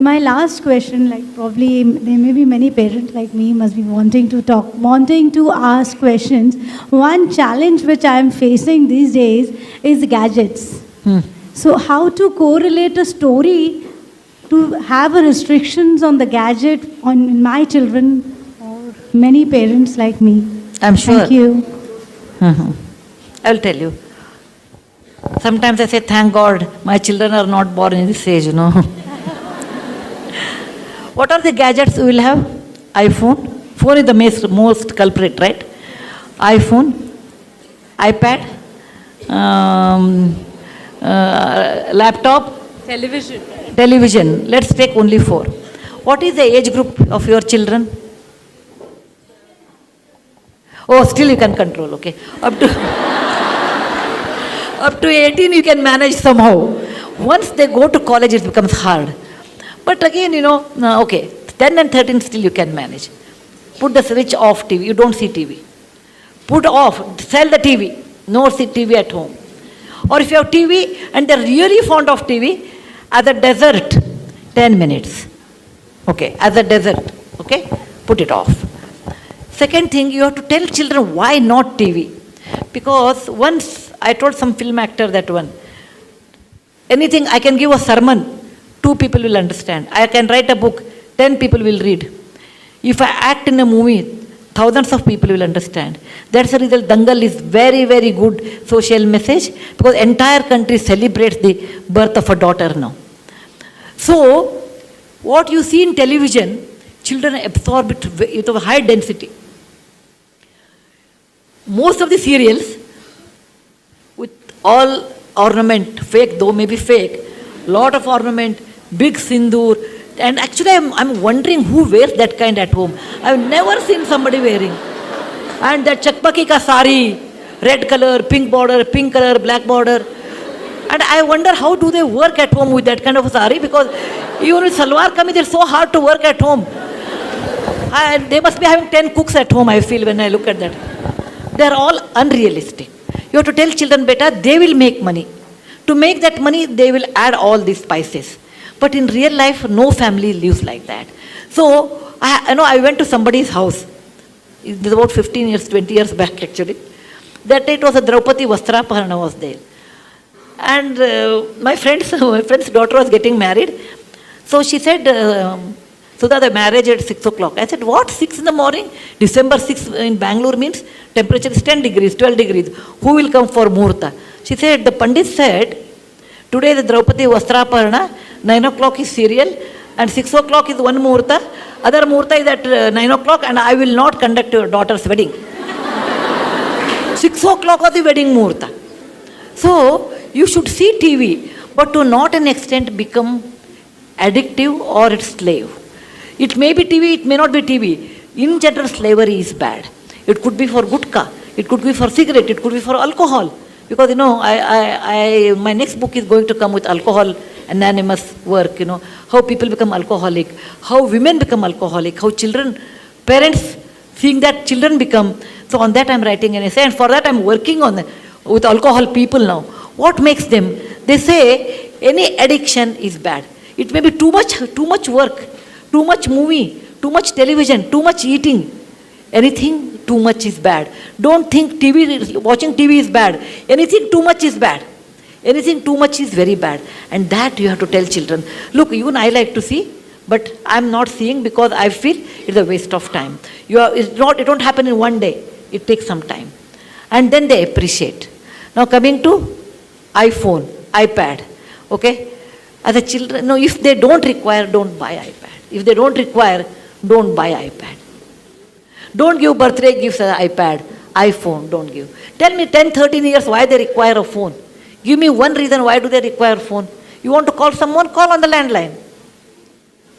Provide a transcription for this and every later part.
My last question, like probably there may be many parents like me must be wanting to ask questions. One challenge which I am facing these days is gadgets. So how to correlate a story to have a restrictions on the gadget on my children or many parents like me. I'm sure. Thank you. I will tell you. Sometimes I say, thank God, my children are not born in this age. What are the gadgets we will have? iPhone. Phone is the most culprit, right? iPhone, iPad, laptop, television. Let's take only 4. What is the age group of your children? Oh, still you can control, okay. Up to 18 you can manage somehow. Once they go to college, it becomes hard. But again, okay, 10 and 13 still you can manage. Put the switch off TV, you don't see TV. Put off, sell the TV, no see TV at home. Or if you have TV and they're really fond of TV, as a dessert, 10 minutes. Okay, as a dessert, okay, put it off. Second thing, you have to tell children why not TV. Because once I told some film actor that one, anything I can give a sermon, 2 people will understand. I can write a book, 10 people will read. If I act in a movie, thousands of people will understand. That's the reason Dangal is very, very good social message because entire country celebrates the birth of a daughter now. So, what you see in television, children absorb it with a high density. Most of the serials, with all ornament, fake though maybe fake, lot of ornament, big sindoor, and actually I'm wondering who wears that kind at home. I've never seen somebody wearing. And that chakpaki ka sari, red color, pink border, pink color, black border. And I wonder how do they work at home with that kind of a sari, because even with salwar kameez, it's so hard to work at home. And they must be having 10 cooks at home, I feel, when I look at that. They're all unrealistic. You have to tell children, beta, they will make money. To make that money, they will add all these spices. But in real life, no family lives like that. So, I went to somebody's house. It was about 15 years, 20 years back actually. That day it was a Draupadi Vastraparana was there. And my friend's daughter was getting married. So she said, Sudha, the marriage at 6 o'clock. I said, what, 6 in the morning? December 6 in Bangalore means temperature is 10 degrees, 12 degrees. Who will come for Muhurta? She said, the Pandit said, today the Draupadi Vastraparana, 9 o'clock is serial, and 6 o'clock is one Muhurta. Other Muhurta is at 9 o'clock, and I will not conduct your daughter's wedding. 6 o'clock was the wedding Muhurta. So, you should see TV, but to not an extent become addictive or its slave. It may be TV, it may not be TV. In general, slavery is bad. It could be for gutka, it could be for cigarette, it could be for alcohol. Because, my next book is going to come with alcohol anonymous work, how people become alcoholic, how women become alcoholic, how parents seeing that children become. So on that I'm writing an essay, and for that I'm working with alcohol people now. What makes them? They say any addiction is bad. It may be too much work, too much movie, too much television, too much eating. Anything too much is bad. Don't think watching TV is bad. Anything too much is bad. Anything too much is very bad. And that you have to tell children. Look, even I like to see, but I'm not seeing because I feel it's a waste of time. It don't happen in one day. It takes some time. And then they appreciate. Now coming to iPhone, iPad. Okay? As a children, no, if they don't require, don't buy iPad. If they don't require, don't buy iPad. Don't give birthday gifts as iPad, iPhone, don't give. Tell me 10, 13 years why they require a phone. Give me one reason why do they require a phone. You want to call someone, call on the landline.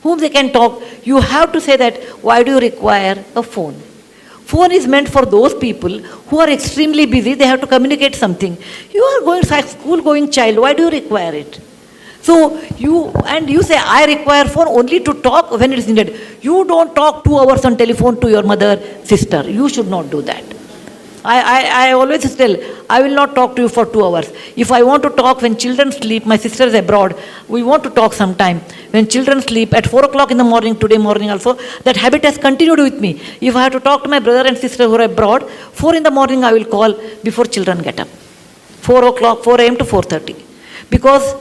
Whom they can talk. You have to say that, why do you require a phone? Phone is meant for those people who are extremely busy, they have to communicate something. You are going school going child, why do you require it? So you say, I require phone only to talk when it is needed. You don't talk 2 hours on telephone to your mother, sister. You should not do that. I always tell, I will not talk to you for 2 hours. If I want to talk when children sleep, my sister is abroad, we want to talk sometime. When children sleep at 4 o'clock in the morning, today morning also, that habit has continued with me. If I have to talk to my brother and sister who are abroad, 4 in the morning I will call before children get up. 4 o'clock, 4 a.m. to 4:30. Because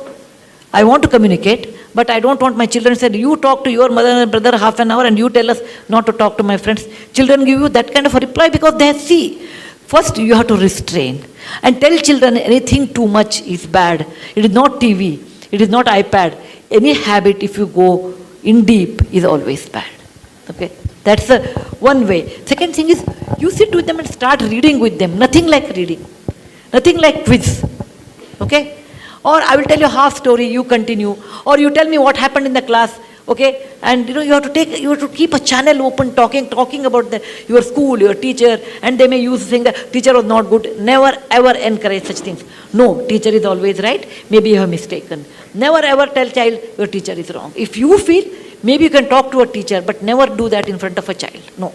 I want to communicate, but I don't want my children to say, you talk to your mother and brother half an hour and you tell us not to talk to my friends. Children give you that kind of a reply because they see. First, you have to restrain and tell children anything too much is bad. It is not TV. It is not iPad. Any habit, if you go in deep, is always bad. Okay? That's the one way. Second thing is, you sit with them and start reading with them. Nothing like reading. Nothing like quiz. Okay? Or I will tell you half story, you continue. Or you tell me what happened in the class. Okay, and you have to keep a channel open, talking about your school, your teacher, and they may use saying the teacher was not good. Never ever encourage such things. No, teacher is always right. Maybe you have mistaken. Never ever tell child your teacher is wrong. If you feel, maybe you can talk to a teacher, but never do that in front of a child. No.